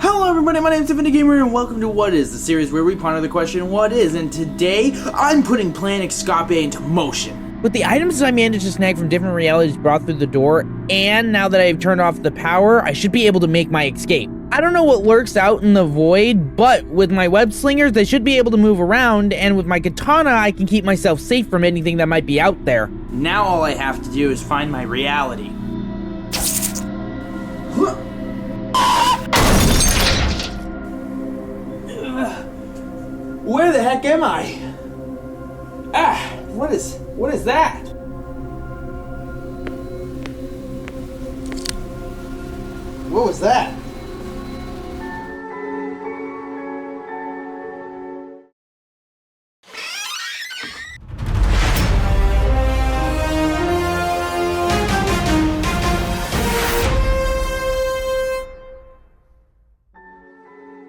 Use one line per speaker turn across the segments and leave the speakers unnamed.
Hello everybody, my name is Infinity Gamer and welcome to What Is, the series where we ponder the question, what is? And today, I'm putting Plan Escape into motion.
With the items I managed to snag from different realities brought through the door, and now that I've turned off the power, I should be able to make my escape. I don't know what lurks out in the void, but with my web slingers, I should be able to move around, and with my katana, I can keep myself safe from anything that might be out there.
Now all I have to do is find my reality. Where the heck am I? What is that? What was that?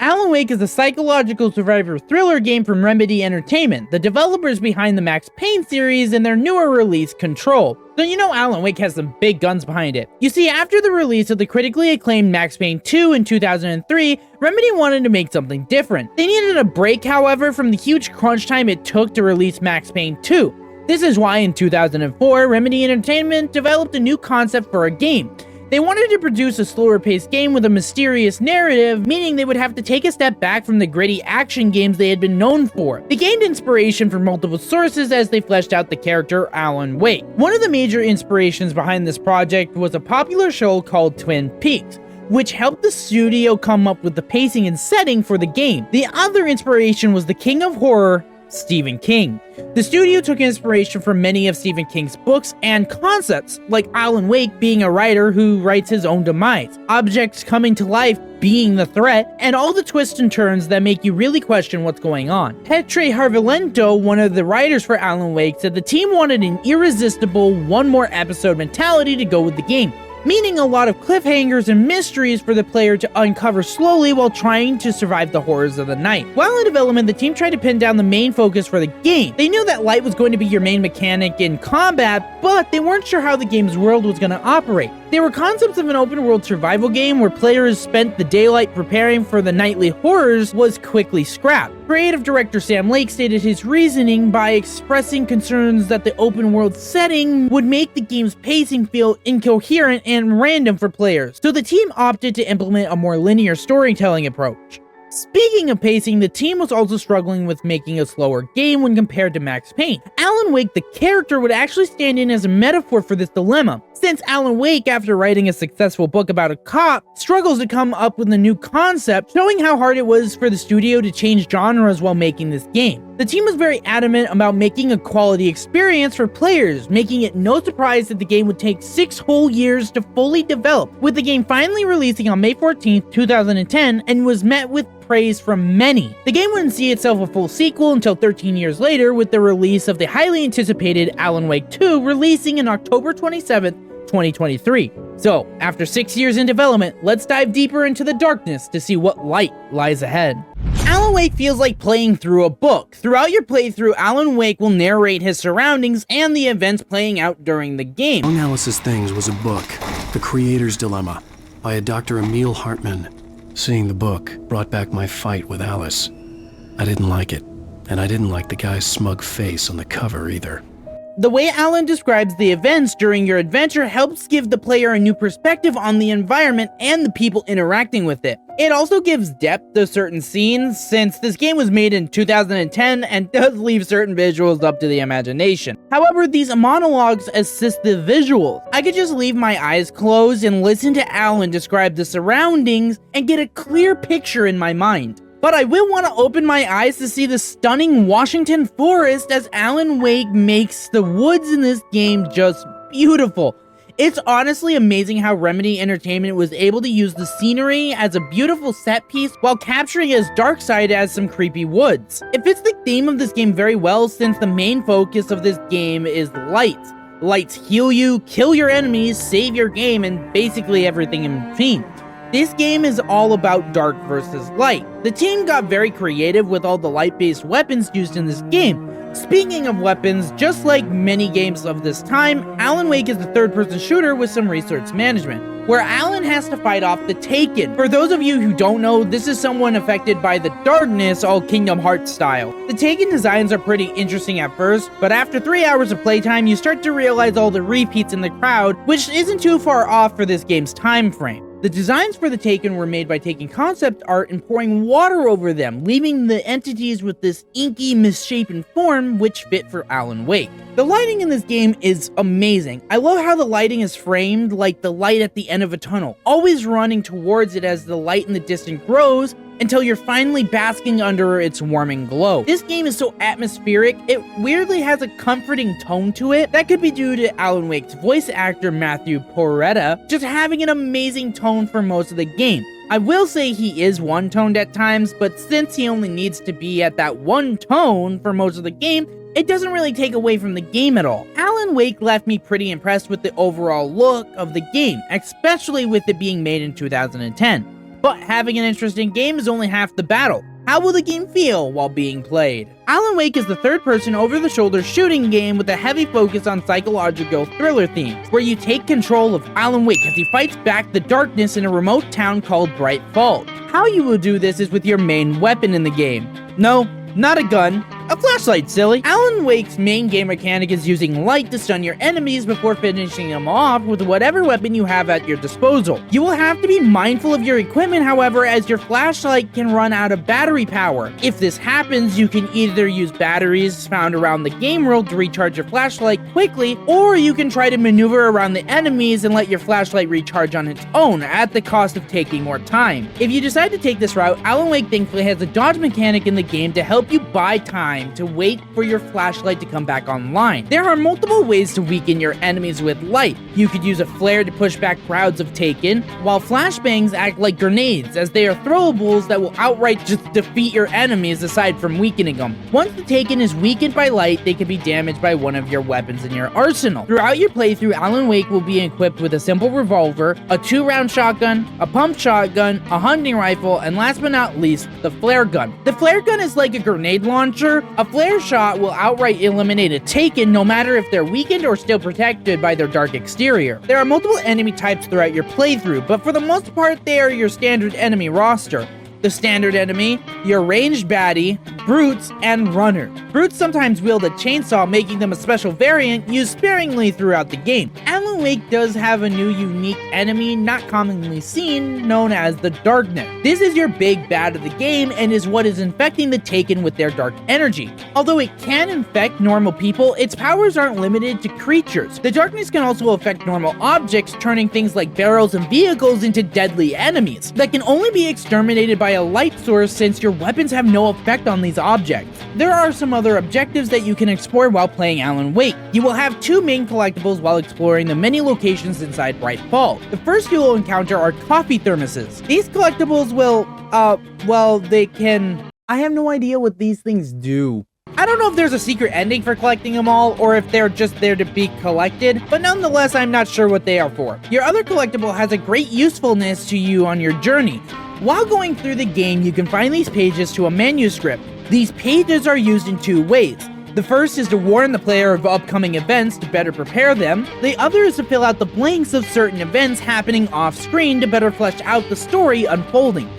Alan Wake is a psychological survivor thriller game from Remedy Entertainment, the developers behind the Max Payne series and their newer release, Control. So you know Alan Wake has some big guns behind it. You see, after the release of the critically acclaimed Max Payne 2 in 2003, Remedy wanted to make something different. They needed a break, however, from the huge crunch time it took to release Max Payne 2. This is why in 2004, Remedy Entertainment developed a new concept for a game. They wanted to produce a slower-paced game with a mysterious narrative, meaning they would have to take a step back from the gritty action games they had been known for. They gained inspiration from multiple sources as they fleshed out the character Alan Wake. One of the major inspirations behind this project was a popular show called Twin Peaks, which helped the studio come up with the pacing and setting for the game. The other inspiration was the king of horror, Stephen King. The studio took inspiration from many of Stephen King's books and concepts, like Alan Wake being a writer who writes his own demise, objects coming to life being the threat, and all the twists and turns that make you really question what's going on. Petre Harvilento, one of the writers for Alan Wake, said the team wanted an irresistible, one more episode mentality to go with the game, meaning a lot of cliffhangers and mysteries for the player to uncover slowly while trying to survive the horrors of the night. While in development, the team tried to pin down the main focus for the game. They knew that light was going to be your main mechanic in combat, but they weren't sure how the game's world was going to operate. They were concepts of an open-world survival game where players spent the daylight preparing for the nightly horrors was quickly scrapped. Creative director Sam Lake stated his reasoning by expressing concerns that the open-world setting would make the game's pacing feel incoherent and random for players, so the team opted to implement a more linear storytelling approach. Speaking of pacing, the team was also struggling with making a slower game when compared to Max Payne. Alan Wake, the character, would actually stand in as a metaphor for this dilemma, since Alan Wake, after writing a successful book about a cop, struggles to come up with a new concept, showing how hard it was for the studio to change genres while making this game. The team was very adamant about making a quality experience for players, making it no surprise that the game would take 6 whole years to fully develop, with the game finally releasing on May 14th, 2010, and was met with praise from many. The game wouldn't see itself a full sequel until 13 years later, with the release of the highly anticipated Alan Wake 2 releasing on October 27th, 2023. So, after 6 years in development, let's dive deeper into the darkness to see what light lies ahead. Alan Wake feels like playing through a book. Throughout your playthrough, Alan Wake will narrate his surroundings and the events playing out during the game.
Among Alice's Things was a book, The Creator's Dilemma, by a Dr. Emil Hartman. Seeing the book brought back my fight with Alice. I didn't like it, and I didn't like the guy's smug face on the cover either.
The way Alan describes the events during your adventure helps give the player a new perspective on the environment and the people interacting with it. It also gives depth to certain scenes, since this game was made in 2010 and does leave certain visuals up to the imagination. However, these monologues assist the visuals. I could just leave my eyes closed and listen to Alan describe the surroundings and get a clear picture in my mind. But I will want to open my eyes to see the stunning Washington forest, as Alan Wake makes the woods in this game just beautiful. It's honestly amazing how Remedy Entertainment was able to use the scenery as a beautiful set piece while capturing its dark side as some creepy woods. It fits the theme of this game very well, since the main focus of this game is lights. Lights heal you, kill your enemies, save your game, and basically everything in between. This game is all about dark versus light. The team got very creative with all the light-based weapons used in this game. Speaking of weapons, just like many games of this time, Alan Wake is a third-person shooter with some resource management. where Alan has to fight off the Taken. For those of you who don't know, this is someone affected by the darkness, all Kingdom Hearts style. The Taken designs are pretty interesting at first, but after 3 hours of playtime, you start to realize all the repeats in the crowd, which isn't too far off for this game's time frame. The designs for the Taken were made by taking concept art and pouring water over them, leaving the entities with this inky, misshapen form which fit for Alan Wake. The lighting in this game is amazing. I love how the lighting is framed like the light at the end of a tunnel, always running towards it as the light in the distance grows until you're finally basking under its warming glow. This game is so atmospheric, it weirdly has a comforting tone to it. That could be due to Alan Wake's voice actor Matthew Porretta just having an amazing tone for most of the game. I will say he is one-toned at times, but since he only needs to be at that one tone for most of the game, it doesn't really take away from the game at all. Alan Wake left me pretty impressed with the overall look of the game, especially with it being made in 2010. But having an interesting game is only half the battle. How will the game feel while being played? Alan Wake is the third-person over-the-shoulder shooting game with a heavy focus on psychological thriller themes, where you take control of Alan Wake as he fights back the darkness in a remote town called Bright Falls. How you will do this is with your main weapon in the game. No, not a gun. A flashlight, silly. Alan Wake's main game mechanic is using light to stun your enemies before finishing them off with whatever weapon you have at your disposal. You will have to be mindful of your equipment, however, as your flashlight can run out of battery power. If this happens, you can either use batteries found around the game world to recharge your flashlight quickly, or you can try to maneuver around the enemies and let your flashlight recharge on its own at the cost of taking more time. If you decide to take this route, Alan Wake thankfully has a dodge mechanic in the game to help you buy time to wait for your flashlight to come back online. There are multiple ways to weaken your enemies with light. You could use a flare to push back crowds of Taken, while flashbangs act like grenades, as they are throwables that will outright just defeat your enemies aside from weakening them. Once the Taken is weakened by light, they can be damaged by one of your weapons in your arsenal. Throughout your playthrough, Alan Wake will be equipped with a simple revolver, a 2-round shotgun, a pump shotgun, a hunting rifle, and last but not least, the flare gun. The flare gun is like a grenade launcher. A flare shot will outright eliminate a Taken no matter if they're weakened or still protected by their dark exterior. There are multiple enemy types throughout your playthrough, but for the most part they are your standard enemy roster. The standard enemy, your ranged baddie, brutes, and runners. Brutes sometimes wield a chainsaw, making them a special variant used sparingly throughout the game. Alan Wake does have a new unique enemy not commonly seen, known as the Darkness. This is your big bad of the game and is what is infecting the Taken with their dark energy. Although it can infect normal people, its powers aren't limited to creatures. The Darkness can also affect normal objects, turning things like barrels and vehicles into deadly enemies that can only be exterminated by a light source, since your weapons have no effect on these objects. There are some other objectives that you can explore while playing Alan Wake. You will have 2 main collectibles while exploring the many locations inside Bright Falls. The first you will encounter are coffee thermoses. These collectibles will, they can... I have no idea what these things do. I don't know if there's a secret ending for collecting them all, or if they're just there to be collected, but nonetheless, I'm not sure what they are for. Your other collectible has a great usefulness to you on your journey. While going through the game, you can find these pages to a manuscript. These pages are used in 2 ways. The first is to warn the player of upcoming events to better prepare them. The other is to fill out the blanks of certain events happening off-screen to better flesh out the story unfolding.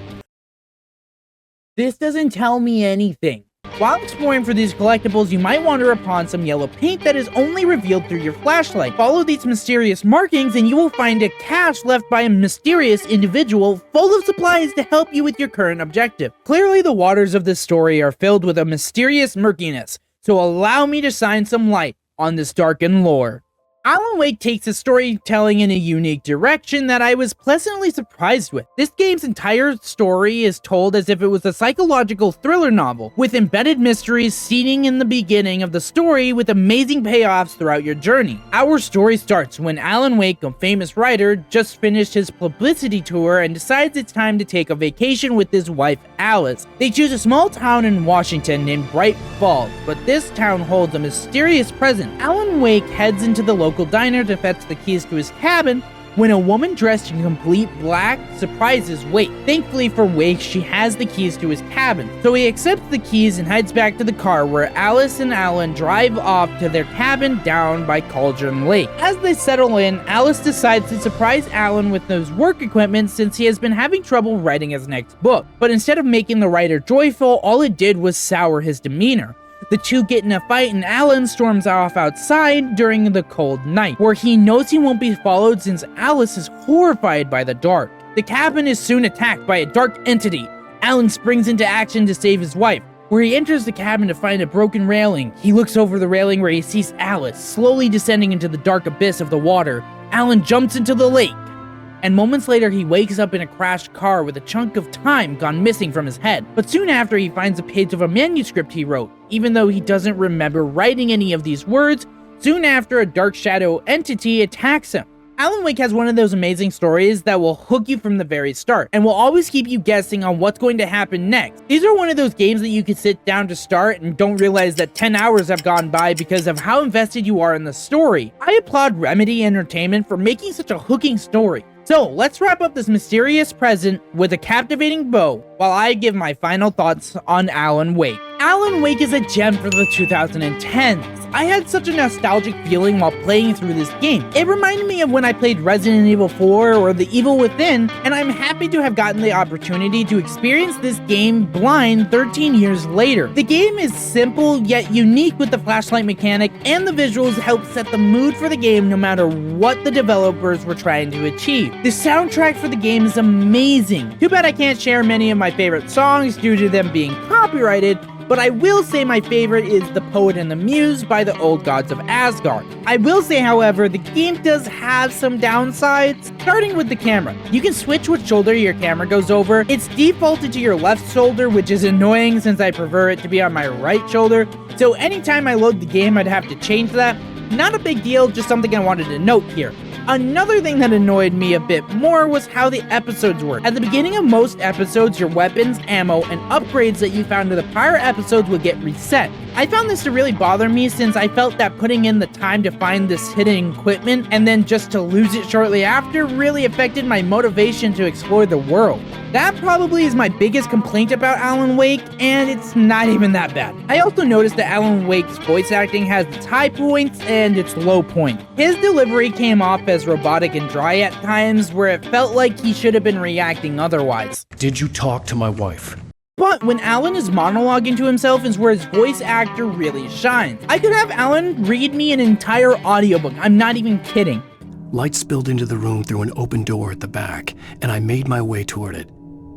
This doesn't tell me anything. While exploring for these collectibles, you might wander upon some yellow paint that is only revealed through your flashlight. Follow these mysterious markings and you will find a cache left by a mysterious individual full of supplies to help you with your current objective. Clearly, the waters of this story are filled with a mysterious murkiness, so allow me to shine some light on this darkened lore. Alan Wake takes his storytelling in a unique direction that I was pleasantly surprised with. This game's entire story is told as if it was a psychological thriller novel, with embedded mysteries seeding in the beginning of the story with amazing payoffs throughout your journey. Our story starts when Alan Wake, a famous writer, just finished his publicity tour and decides it's time to take a vacation with his wife Alice. They choose a small town in Washington named Bright Falls, but this town holds a mysterious presence. Alan Wake heads into the local diner to fetch the keys to his cabin, when a woman dressed in complete black surprises Wake. Thankfully for Wake, she has the keys to his cabin, so he accepts the keys and heads back to the car where Alice and Alan drive off to their cabin down by Cauldron Lake. As they settle in, Alice decides to surprise Alan with his work equipment since he has been having trouble writing his next book. But instead of making the writer joyful, all it did was sour his demeanor. The two get in a fight and Alan storms off outside during the cold night, where he knows he won't be followed since Alice is horrified by the dark. The cabin is soon attacked by a dark entity. Alan springs into action to save his wife, where he enters the cabin to find a broken railing. He looks over the railing where he sees Alice slowly descending into the dark abyss of the water. Alan jumps into the lake, and moments later he wakes up in a crashed car with a chunk of time gone missing from his head. But soon after, he finds a page of a manuscript he wrote. Even though he doesn't remember writing any of these words, soon after a dark shadow entity attacks him. Alan Wake has one of those amazing stories that will hook you from the very start, and will always keep you guessing on what's going to happen next. These are one of those games that you can sit down to start and don't realize that 10 hours have gone by because of how invested you are in the story. I applaud Remedy Entertainment for making such a hooking story. So let's wrap up this mysterious present with a captivating bow while I give my final thoughts on Alan Wake. Alan Wake is a gem for the 2010s. I had such a nostalgic feeling while playing through this game. It reminded me of when I played Resident Evil 4 or The Evil Within, and I'm happy to have gotten the opportunity to experience this game blind 13 years later. The game is simple yet unique with the flashlight mechanic, and the visuals help set the mood for the game no matter what the developers were trying to achieve. The soundtrack for the game is amazing. Too bad I can't share many of my favorite songs due to them being copyrighted, but I will say my favorite is The Poet and the Muse by the Old Gods of Asgard. I will say, however, the game does have some downsides, starting with the camera. You can switch which shoulder your camera goes over. It's defaulted to your left shoulder, which is annoying since I prefer it to be on my right shoulder, so anytime I load the game, I'd have to change that. Not a big deal, just something I wanted to note here. Another thing that annoyed me a bit more was how the episodes work. At the beginning of most episodes, your weapons, ammo, and upgrades that you found in the prior episodes would get reset. I found this to really bother me since I felt that putting in the time to find this hidden equipment and then just to lose it shortly after really affected my motivation to explore the world. That probably is my biggest complaint about Alan Wake, and it's not even that bad. I also noticed that Alan Wake's voice acting has its high points and its low points. His delivery came off as robotic and dry at times, where it felt like he should have been reacting otherwise.
Did you talk to my wife?
But when Alan is monologuing to himself is where his voice actor really shines. I could have Alan read me an entire audiobook, I'm not even kidding.
Light spilled into the room through an open door at the back, and I made my way toward it.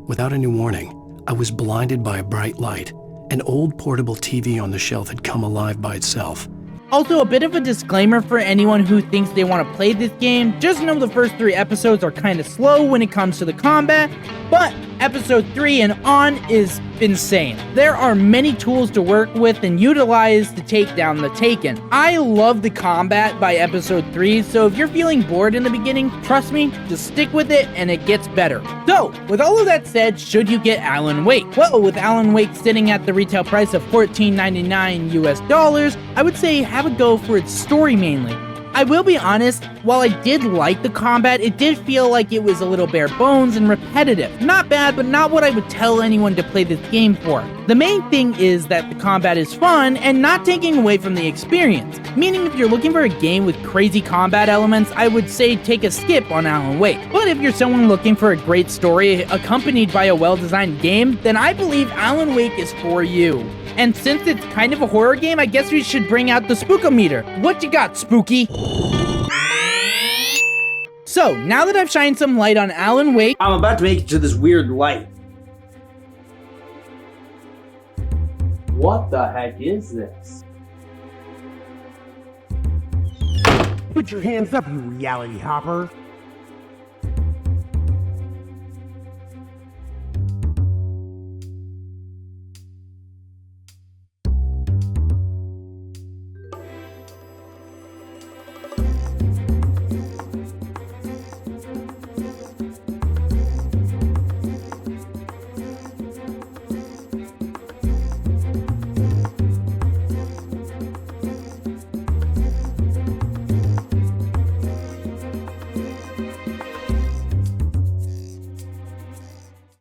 Without any warning, I was blinded by a bright light. An old portable TV on the shelf had come alive by itself.
Also, a bit of a disclaimer for anyone who thinks they want to play this game, just know the first 3 episodes are kind of slow when it comes to the combat, but episode 3 and on is insane. There are many tools to work with and utilize to take down the Taken. I love the combat by episode 3, so if you're feeling bored in the beginning, trust me, just stick with it and it gets better. So, with all of that said, should you get Alan Wake? Well, with Alan Wake sitting at the retail price of $14.99 US, I would say have a go for its story mainly. I will be honest, while I did like the combat, it did feel like it was a little bare bones and repetitive. Not bad, but not what I would tell anyone to play this game for. The main thing is that the combat is fun and not taking away from the experience. Meaning if you're looking for a game with crazy combat elements, I would say take a skip on Alan Wake. But if you're someone looking for a great story accompanied by a well-designed game, then I believe Alan Wake is for you. And since it's kind of a horror game, I guess we should bring out the Spookometer. What you got, Spooky? So, now that I've shined some light on Alan Wake,
I'm about to make it to this weird light. What the heck is this?
Put your hands up, you reality hopper.